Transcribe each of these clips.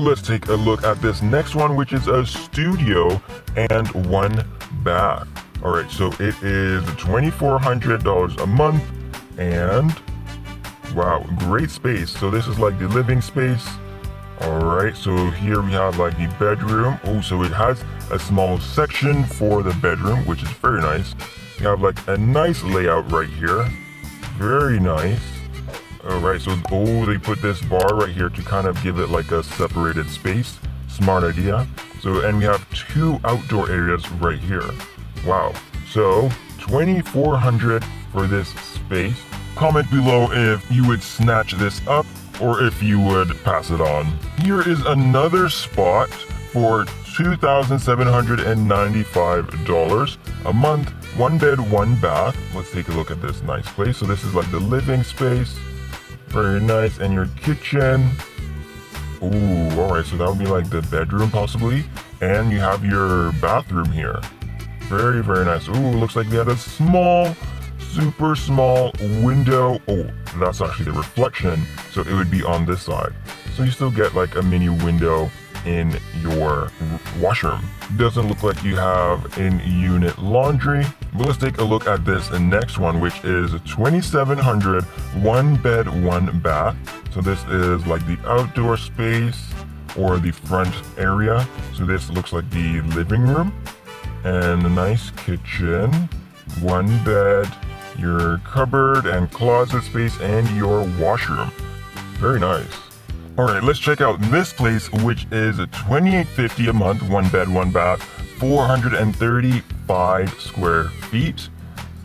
Let's take a look at this next one, which is a studio and one bath. All right, so it is $2,400 a month, and wow, great space. So this is like the living space. All right, so here we have like the bedroom. Oh, so it has a small section for the bedroom, which is very nice. You have like a nice layout right here. Very nice. All right, so they put this bar right here to kind of give it like a separated space. Smart idea. So, and we have two outdoor areas right here. Wow. So $2,400 for this space. Comment below if you would snatch this up or if you would pass it on. Here is another spot for $2,795 a month. One bed, one bath. Let's take a look at this nice place. So this is like the living space. Very nice. And your kitchen. Ooh, all right. So that would be like the bedroom possibly. And you have your bathroom here. Very, very nice. Ooh, looks like they had a small, super small window. Oh, that's actually the reflection. So it would be on this side. So you still get like a mini window in your washroom. Doesn't look like you have in-unit laundry. But let's take a look at this next one, which is $2,700, one bed, one bath. So this is like the outdoor space or the front area. So this looks like the living room and a nice kitchen, one bed, your cupboard and closet space, and your washroom. Very nice. All right, let's check out this place, which is $2,850 a month, one bed, one bath, 435 square feet.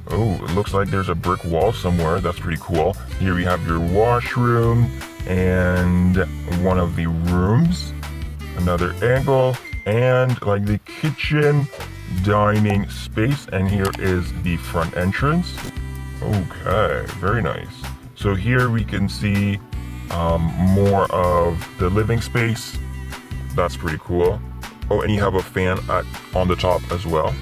Oh, it looks like there's a brick wall somewhere. That's pretty cool. Here we have your washroom and one of the rooms, another angle, and like the kitchen, dining space. And here is the front entrance. Okay, very nice. So here we can see more of the living space. That's pretty cool. Oh, and you have a fan on the top as well.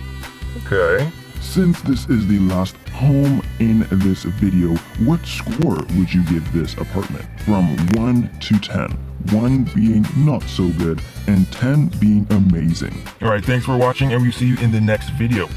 Okay. Since this is the last home in this video, what score would you give this apartment from 1 to 10? 1 being not so good and 10 being amazing. All right, thanks for watching, and we'll see you in the next video.